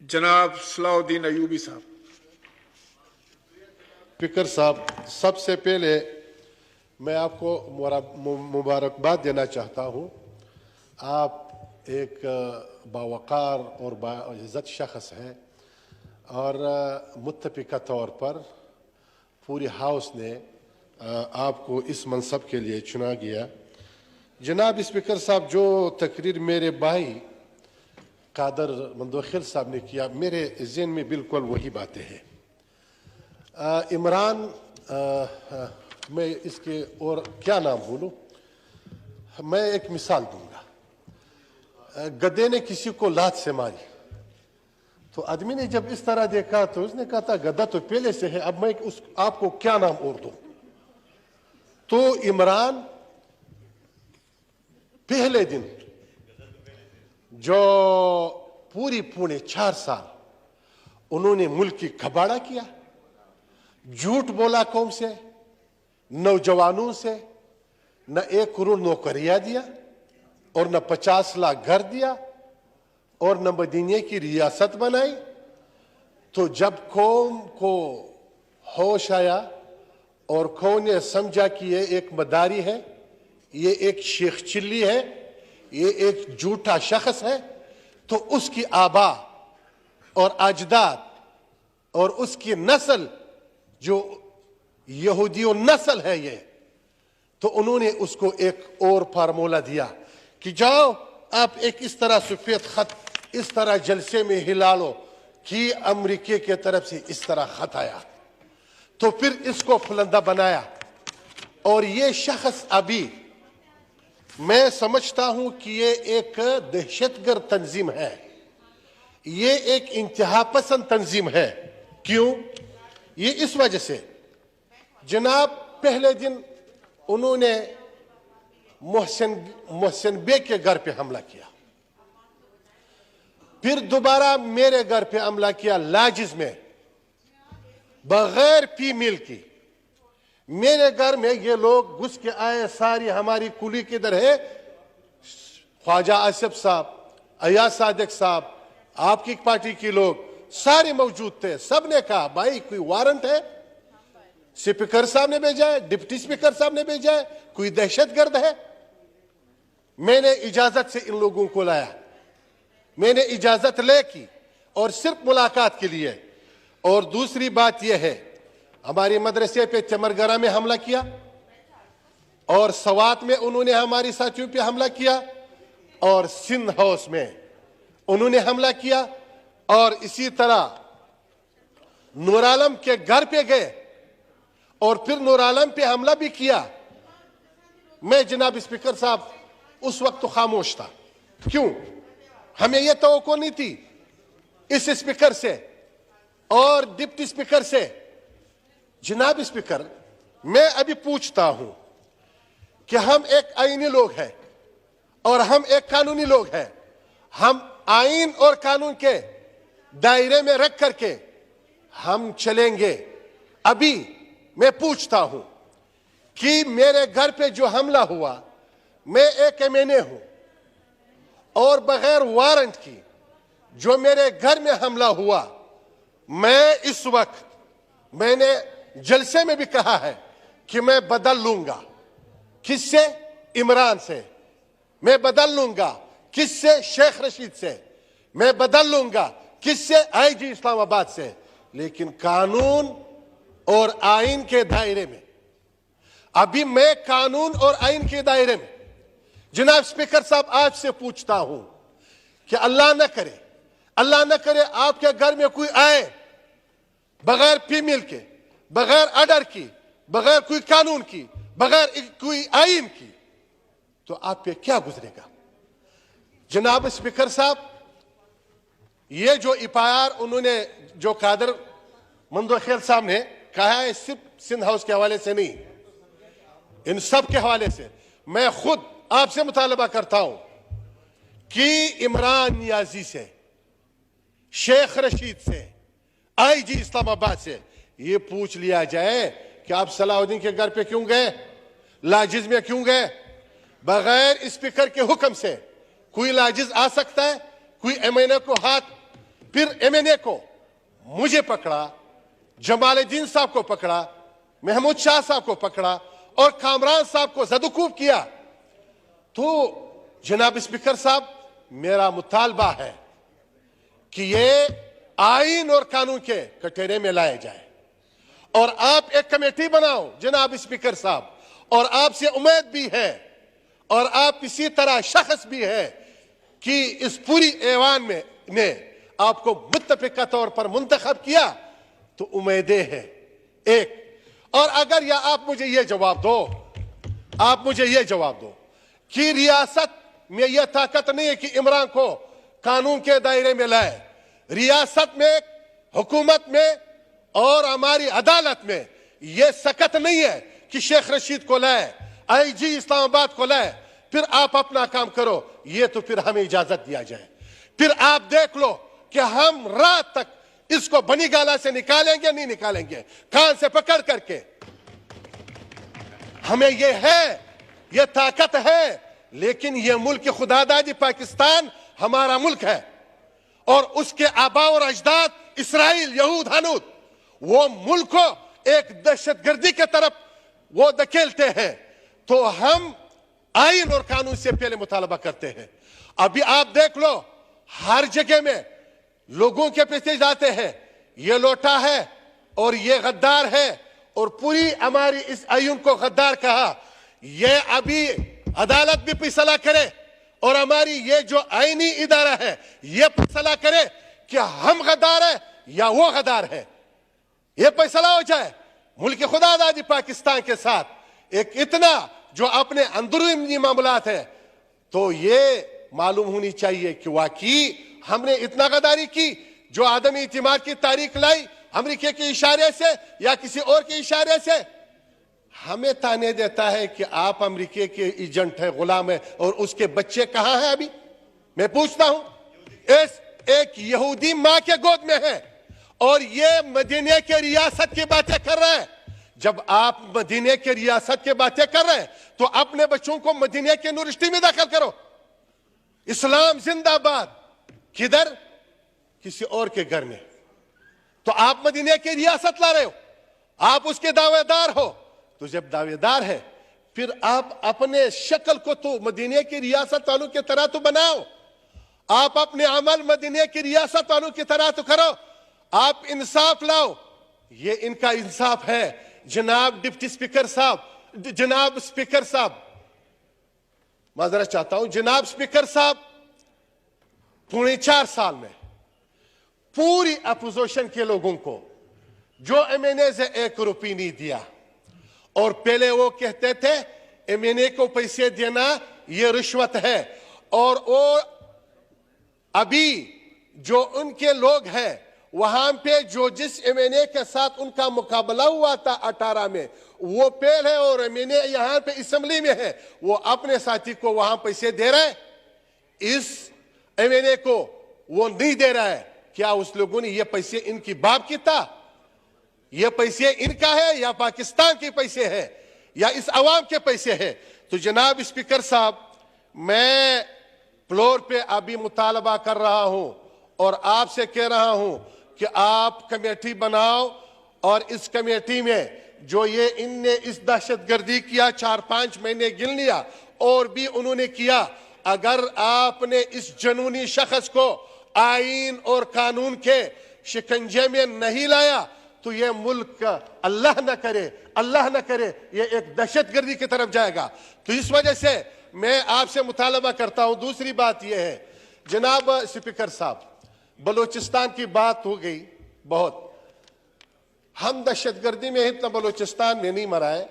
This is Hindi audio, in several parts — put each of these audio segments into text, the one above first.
जनाब सलाउद्दीन अयूबी साहब। स्पीकर साहब, सबसे पहले मैं आपको मुबारकबाद देना चाहता हूं। आप एक बावकार और बाइज़्ज़त शख्स हैं और मुत्तफ़िका तौर पर पूरी हाउस ने आपको इस मनसब के लिए चुना गया। जनाब स्पीकर साहब, जो तकरीर मेरे भाई कादर मंदोखिल साहब ने किया, मेरे ज़हन में बिल्कुल वही बातें हैं। इमरान, मैं इसके और क्या नाम बोलूं, मैं एक मिसाल दूंगा। गधे ने किसी को लात से मारी तो आदमी ने जब इस तरह देखा तो उसने कहा था गधा तो पहले से है, अब मैं आपको क्या नाम और दूं। तो इमरान पहले दिन जो पूरे 4 साल उन्होंने मुल्क की खबाड़ा किया, झूठ बोला कौम से, नौजवानों से, न 1 करोड़ नौकरियां दिया और न 50 लाख घर दिया और न मदीने की रियासत बनाई। तो जब कौम को होश आया और कौम ने समझा कि ये एक मदारी है, ये एक शेख चिल्ली है, ये एक झूठा शख्स है, तो उसकी आबा और अजदाद और उसकी नस्ल जो यहूदियों नस्ल है ये, तो उन्होंने उसको एक और फार्मूला दिया कि जाओ आप एक इस तरह सफेद खत इस तरह जलसे में हिला लो कि अमेरिका की तरफ से इस तरह खत आया। तो फिर इसको फुलंदा बनाया और ये शख्स अभी मैं समझता हूं कि ये एक दहशतगर्द तंजीम है, ये एक इंतहा पसंद तंजीम है। क्यों? ये इस वजह से, जनाब पहले दिन उन्होंने मोहसिन बेग के घर पे हमला किया, फिर दोबारा मेरे घर पे हमला किया लाजिज में बगैर फीमेल की। मेरे घर में ये लोग घुस के आए, सारी हमारी कुली किधर है, ख्वाजा आसिफ साहब, अयाज सादिक साहब, आपकी पार्टी के लोग सारे मौजूद थे। सब ने कहा भाई कोई वारंट है, स्पीकर साहब ने भेजा है, डिप्टी स्पीकर साहब ने भेजा है, कोई दहशतगर्द है। मैंने इजाजत से इन लोगों को लाया, मैंने इजाजत ले की और सिर्फ मुलाकात के लिए। और दूसरी बात यह है, हमारी मदरसे पे चमरगरा में हमला किया और सवात में उन्होंने हमारी साथियों पे हमला किया और सिंध हाउस में उन्होंने हमला किया और इसी तरह नूर आलम के घर पे गए और फिर नूर आलम पे हमला भी किया। मैं जनाब स्पीकर साहब उस वक्त तो खामोश था। क्यों? हमें यह तवक्को नहीं थी इस स्पीकर से और डिप्टी स्पीकर से। जनाब स्पीकर, मैं अभी पूछता हूं कि हम एक आईनी लोग हैं और हम एक कानूनी लोग हैं, हम आईन और कानून के दायरे में रख करके हम चलेंगे। अभी मैं पूछता हूं कि मेरे घर पे जो हमला हुआ, मैं एक एमएनए हूं और बगैर वारंट की जो मेरे घर में हमला हुआ, मैं इस वक्त, मैंने जलसे में भी कहा है कि मैं बदल लूंगा। किससे? इमरान से। मैं बदल लूंगा। किससे? शेख रशीद से। मैं बदल लूंगा। किससे? आईजी इस्लामाबाद से। लेकिन कानून और आइन के दायरे में। अभी मैं कानून और आइन के दायरे में। जनाब स्पीकर साहब, आपसे पूछता हूं कि अल्लाह न करे, अल्लाह न करे आपके घर में कोई आए बगैर फीमेल के, बगैर आर्डर की, बगैर कोई कानून की, बगैर कोई आइन की, तो आप पे क्या गुजरेगा? जनाब स्पीकर साहब, ये जो एफआईआर उन्होंने जो कादर मंदोखिल साहब ने कहा है, सिर्फ सिंध हाउस के हवाले से नहीं, इन सब के हवाले से मैं खुद आपसे मुतालबा करता हूं कि इमरान नियाजी से, शेख रशीद से, आईजी इस्लामाबाद से ये पूछ लिया जाए कि आप सलाउद्दीन के घर पे क्यों गए, लाजिज में क्यों गए? बगैर स्पीकर के हुक्म से कोई लाजिज आ सकता है? कोई एमएनए को हाथ फिर एमएनए को मुझे पकड़ा, जमालुद्दीन साहब को पकड़ा, महमूद शाह साहब को पकड़ा और कामरान साहब को जदुकूब किया। तो जनाब स्पीकर साहब, मेरा मुतालबा है कि ये आईन और कानून के कटोरे में लाया जाए और आप एक कमेटी बनाओ जनाब स्पीकर साहब, और आपसे उम्मीद भी है और आप इसी तरह शख्स भी है कि इस पूरी ऐवान में ने आपको मुत्तफिका तौर पर मुंतखब किया तो उम्मीदें हैं एक। और अगर या आप मुझे ये जवाब दो कि रियासत में यह ताकत नहीं है कि इमरान को कानून के दायरे में लाए, रियासत में, हुकूमत में और हमारी अदालत में यह सकत नहीं है कि शेख रशीद को लाए, आईजी इस्लामाबाद को लाए, फिर आप अपना काम करो, ये तो फिर हमें इजाजत दिया जाए। फिर आप देख लो कि हम रात तक इसको बनी गाला से निकालेंगे नहीं निकालेंगे, कान से पकड़ करके। हमें ये है, ये ताकत है, लेकिन ये मुल्क खुदादादी पाकिस्तान हमारा मुल्क है और उसके आबा और अजदाद इसराइल, यहूद, हनूद, वो मुल्क को एक दहशतगर्दी के तरफ वो धकेलते हैं। तो हम आईन और कानून से पहले मुतालबा करते हैं। अभी आप देख लो, हर जगह में लोगों के पीछे जाते हैं, ये लोटा है और ये गद्दार है और पूरी हमारी इस आईन को गद्दार कहा। ये अभी अदालत भी फैसला करे और हमारी ये जो आईनी इदारा है ये फैसला करे कि हम गद्दार है या वो गद्दार है, ये फैसला हो जाए मुल्क खुदादादी पाकिस्तान के साथ। एक इतना जो अपने अंदरूनी मामलात है, तो ये मालूम होनी चाहिए कि वाकई हमने इतना गद्दारी की जो आदमी इतिमाद की तारीख लाई अमेरिका के इशारे से या किसी और के इशारे से। हमें ताने देता है कि आप अमेरिका के एजेंट है, गुलाम है, और उसके बच्चे कहां हैं अभी? मैं पूछता हूं, इस एक यहूदी मां के गोद में है और ये मदीने के रियासत की बातें कर रहे हैं। जब आप मदीने के रियासत की बातें कर रहे हैं तो अपने बच्चों को मदीने के यूनिवर्सिटी में दाखिल करो। इस्लाम जिंदाबाद, किधर? किसी और के घर में। तो आप मदीने की रियासत ला रहे हो, आप उसके दावेदार हो। तो जब दावेदार है फिर आप अपने शक्ल को तो मदीने की रियासत वालों की तरह तो बनाओ, आप अपने अमल मदीने की रियासत वालों की तरह तो करो, आप इंसाफ लाओ। ये इनका इंसाफ है। जनाब डिप्टी स्पीकर साहब, जनाब स्पीकर साहब, माजरत चाहता हूं, जनाब स्पीकर साहब, 4.5 साल में पूरी अपोजिशन के लोगों को जो एमएनए से 1 रुपया नहीं दिया, और पहले वो कहते थे एमएनए को पैसे देना ये रिश्वत है, और वो अभी जो उनके लोग हैं वहां पे जो जिस एमएनए के साथ उनका मुकाबला हुआ था 18 में, वो फेल है और एमएनए यहां पे असेंबली में है, वो अपने साथी को वहां पैसे दे रहे हैं, इस एमएनए को वो नहीं दे रहा है। क्या उस लोगों ने ये पैसे इनकी बाप की था? ये पैसे इनका है या पाकिस्तान के पैसे है या इस अवाम के पैसे है? तो जनाब स्पीकर साहब, मैं फ्लोर पे अभी मुतालबा कर रहा हूं और आपसे कह रहा हूं कि आप कमेटी बनाओ और इस कमेटी में जो ये इनने इस दहशतगर्दी किया, 4-5 महीने गिन लिया और भी उन्होंने किया, अगर आपने इस जनूनी शख्स को आईन और कानून के शिकंजे में नहीं लाया तो ये मुल्क अल्लाह न करे ये एक दहशतगर्दी की तरफ जाएगा। तो इस वजह से मैं आपसे मुतालबा करता हूं। दूसरी बात यह है, जनाब स्पीकर साहब, बलूचिस्तान की बात हो गई बहुत। हम दहशतगर्दी में इतना बलूचिस्तान में नहीं मरा है।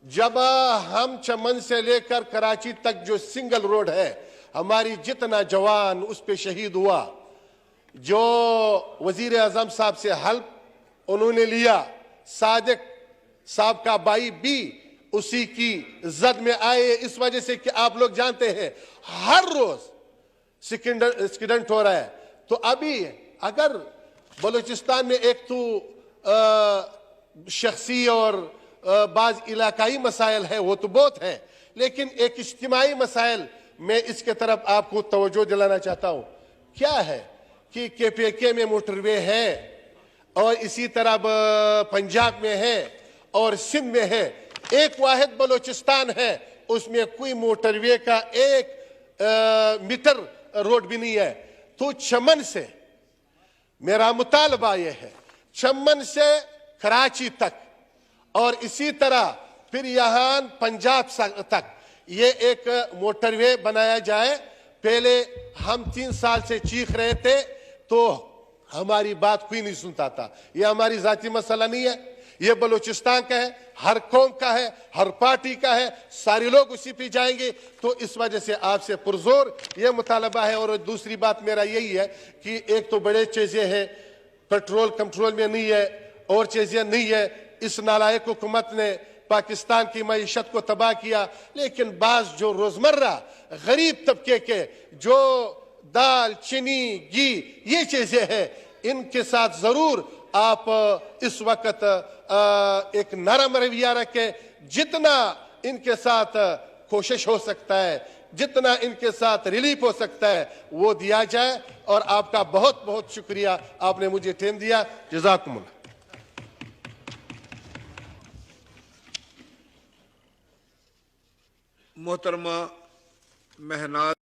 जब हम चमन से लेकर कराची तक जो सिंगल रोड है, हमारी जितना जवान उस पे शहीद हुआ, जो वजीर आजम साहब से हल्फ उन्होंने लिया, सादिक साहब का भाई भी उसी की जद में आए, इस वजह से कि आप लोग जानते हैं हर रोज एक्सीडेंट हो रहा है। तो अभी अगर बलूचिस्तान में एक तो शख्सी और बाज इलाकाई मसाइल है, वो तो बहुत है, लेकिन एक इज्तिमाई मसाइल मैं इसके तरफ आपको तवज्जो दिलाना चाहता हूं। क्या है कि केपीके में मोटरवे है और इसी तरह पंजाब में है और सिंध में है, एक वाहिद बलोचिस्तान है उसमें कोई मोटरवे का 1 मीटर रोड भी नहीं है। तो चमन से मेरा मुतालबा यह है, चमन से कराची तक और इसी तरह फिर यहां पंजाब तक ये एक मोटरवे बनाया जाए। पहले हम 3 साल से चीख रहे थे तो हमारी बात कोई नहीं सुनता था। ये हमारी जाती मसला नहीं है, ये बलूचिस्तान का है, हर कौम का है, हर पार्टी का है, सारे लोग उसी पे जाएंगे। तो इस वजह से आपसे पुरजोर ये मुतालबा है। और दूसरी बात मेरा यही है कि एक तो बड़े चीजें हैं, पेट्रोल कंट्रोल में नहीं है और चीजें नहीं है। इस नालायक हुकूमत ने पाकिस्तान की मईशत को तबाह किया, लेकिन बाज जो रोजमर्रा गरीब तबके के जो दाल चीनी घी ये चीजें हैं, इनके साथ जरूर आप इस वक्त एक नरम रवैया रखें। जितना इनके साथ कोशिश हो सकता है, जितना इनके साथ रिलीफ हो सकता है वो दिया जाए। और आपका बहुत बहुत शुक्रिया, आपने मुझे टाइम दिया। जज़ाकुमुल्लाह। मोहतरमा महनाज